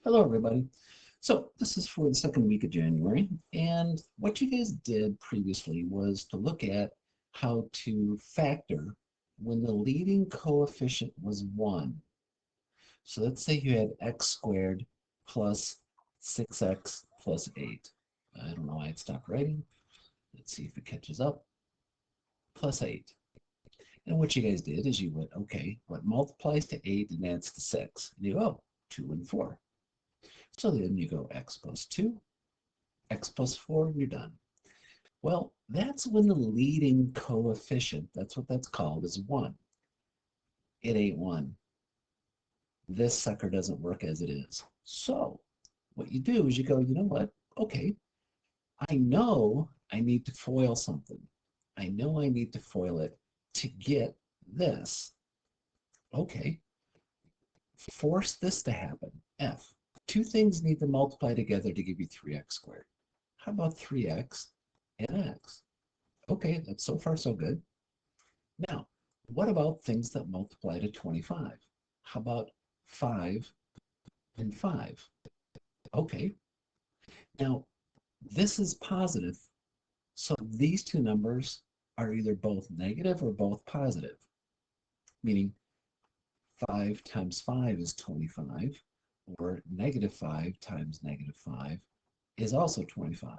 Hello, everybody. So this is for the second week of January, and what you guys did previously was to look at how to factor when the leading coefficient was 1. So let's say you had x squared plus 6x plus 8. I don't know why it stopped writing. Let's see if it catches up. Plus 8. And what you guys did is you went, okay, what multiplies to 8 and adds to 6? And you go, oh, 2 and 4. So then you go x plus 2, x plus 4, and you're done. Well, that's when the leading coefficient, that's what that's called, is 1. It ain't 1. This sucker doesn't work as it is. So what you do is you go, you know what? Okay, I know I need to FOIL something. I know I need to FOIL it to get this. Okay, force this to happen, F. Two things need to multiply together to give you 3x squared. How about 3x and x? Okay, that's so far so good. Now, what about things that multiply to 25? How about 5 and 5? Okay, now this is positive, so these two numbers are either both negative or both positive, meaning 5 times 5 is 25, or negative 5 times negative 5 is also 25.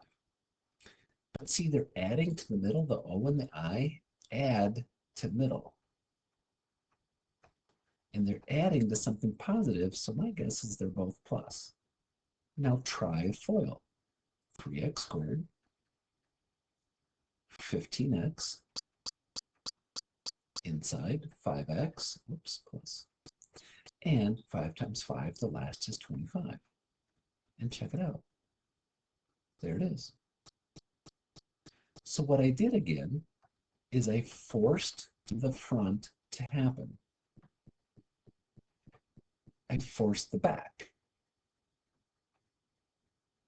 But see, they're adding to the middle, the O and the I add to middle. And they're adding to something positive, so my guess is they're both plus. Now try a FOIL. 3x squared, 15x, inside 5x, whoops, plus, and 5 times 5, the last is 25. And check it out. There it is. So what I did again is I forced the front to happen. I forced the back.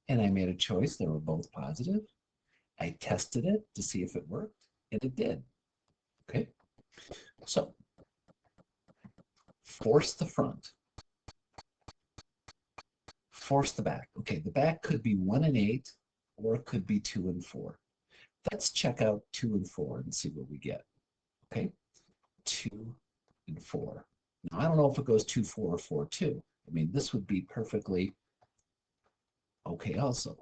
And I made a choice. They were both positive. I tested it to see if it worked, and it did. Okay? So, force the front. Force the back. Okay, the back could be 1 and 8, or it could be 2 and 4. Let's check out 2 and 4 and see what we get. Okay? 2 and 4. Now, I don't know if it goes 2, 4, or 4, 2. I mean, this would be perfectly okay also.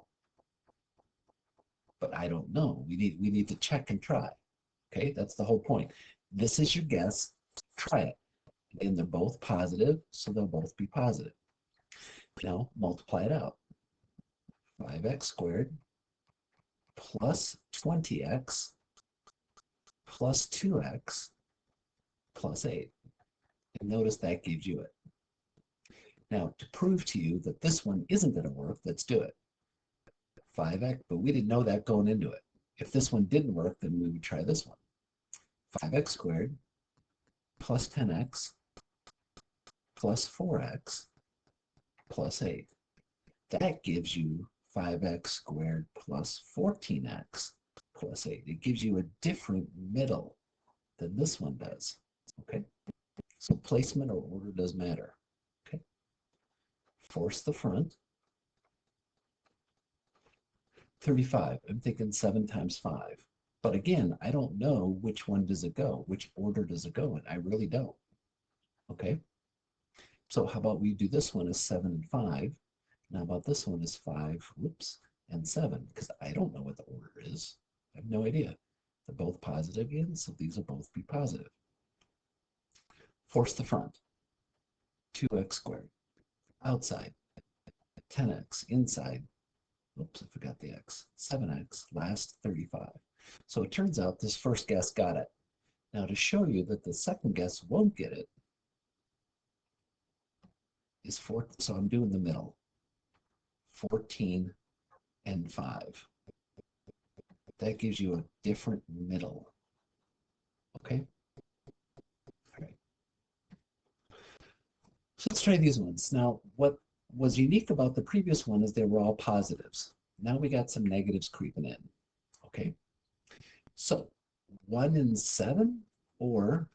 But I don't know. We need to check and try. Okay, that's the whole point. This is your guess. Try it. And they're both positive, so they'll both be positive. Now multiply it out. 5x squared plus 20x plus 2x plus 8. And notice that gives you it. Now, to prove to you that this one isn't going to work, let's do it. 5x, but we didn't know that going into it. If this one didn't work, then we would try this one. 5x squared plus 10x plus 4x plus 8. That gives you 5x squared plus 14x plus 8. It gives you a different middle than this one does. Okay? So placement or order does matter. Okay? Force the front. 35. I'm thinking 7 times 5. But again, I don't know which one does it go, which order does it go in. I really don't. Okay? So how about we do this one as 7 and 5. Now about this one is 5, whoops, and 7, because I don't know what the order is. I have no idea. They're both positive again, so these will both be positive. Force the front. 2x squared. Outside. 10x. Inside. Oops, I forgot the x. 7x. Last 35. So it turns out this first guess got it. Now to show you that the second guess won't get it is 4. So I'm doing the middle. 14 and 5. That gives you a different middle. Okay? All right. So let's try these ones. Now, what was unique about the previous one is they were all positives. Now we got some negatives creeping in. Okay? So 1 and 7 or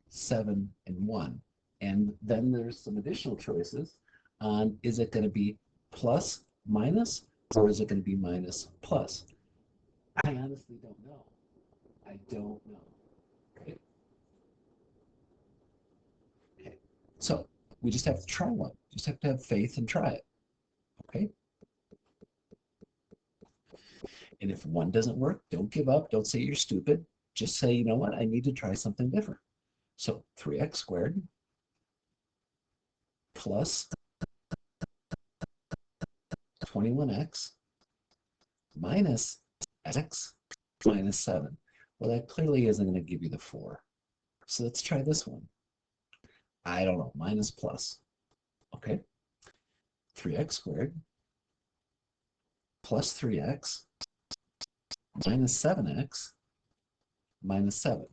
7 and 1. And then there's some additional choices on, is it going to be plus minus, or is it going to be minus plus? I honestly don't know. I don't know. Okay. Okay. So we just have to try one. Just have to have faith and try it. Okay. And if one doesn't work, don't give up. Don't say you're stupid. Just say, you know what? I need to try something different. So 3x squared plus 21x minus x minus 7. Well, that clearly isn't going to give you the 4. So let's try this one. I don't know, minus plus. Okay. 3x squared plus 3x minus 7x minus 7.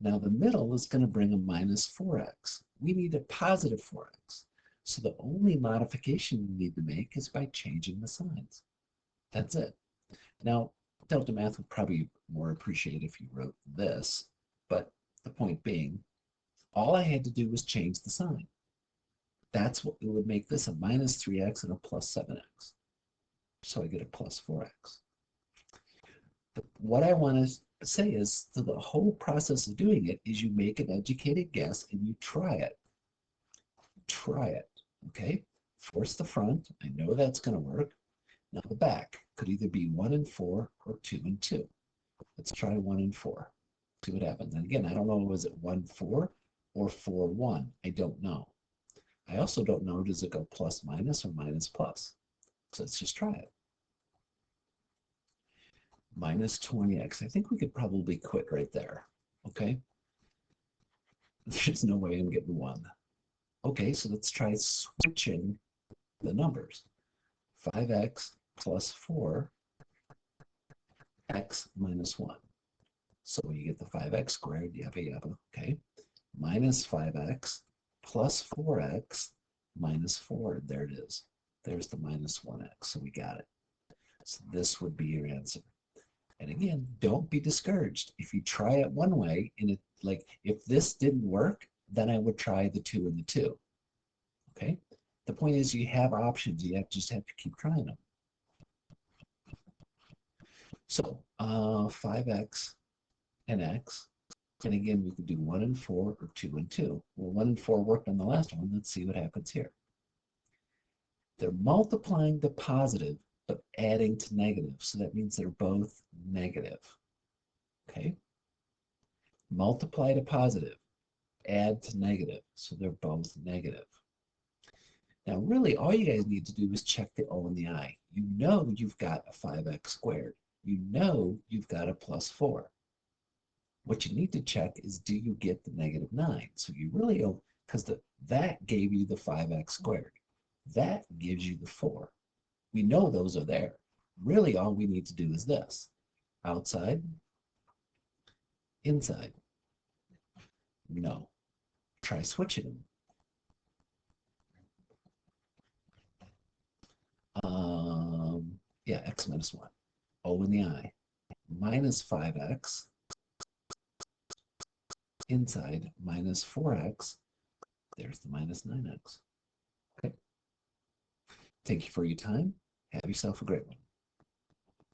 Now the middle is going to bring a minus 4x. We need a positive 4x. So the only modification we need to make is by changing the signs. That's it. Now, Delta Math would probably more appreciate if you wrote this, but the point being, all I had to do was change the sign. That's what it would make this a minus 3x and a plus 7x. So I get a plus 4x. But what I want to say is, so the whole process of doing it is you make an educated guess and you try it. Try it, okay? Force the front. I know that's going to work. Now the back could either be 1 and 4 or 2 and 2. Let's try 1 and 4. See what happens. And again, I don't know, was it 1, 4 or 4, 1? I don't know. I also don't know, does it go plus minus or minus plus? So let's just try it. Minus 20x. I think we could probably quit right there. Okay? There's no way I'm getting 1. Okay, so let's try switching the numbers. 5x plus 4, x minus 1. So you get the 5x squared, yabba yabba, okay? Minus 5x plus 4x minus 4. There it is. There's the minus 1x, so we got it. So this would be your answer. And again, don't be discouraged. If you try it one way, and it, like, if this didn't work, then I would try the 2 and the 2. Okay? The point is you have options. You just have to keep trying them. So 5x and x. And again, we could do 1 and 4 or 2 and 2. Well, 1 and 4 worked on the last one. Let's see what happens here. They're multiplying the positive, but adding to negative. So that means they're both negative. Okay? Multiply to positive, add to negative. So they're both negative. Now, really, all you guys need to do is check the O and the I. You know you've got a 5x squared. You know you've got a plus 4. What you need to check is, do you get the negative 9? So you really don't, because that gave you the 5x squared. That gives you the 4. We know those are there. Really, all we need to do is this. Outside, inside. No. Try switching them. Yeah, x minus 1. O in the I. Minus 5x. Inside, minus 4x. There's the minus 9x. Okay. Thank you for your time. Have yourself a great one.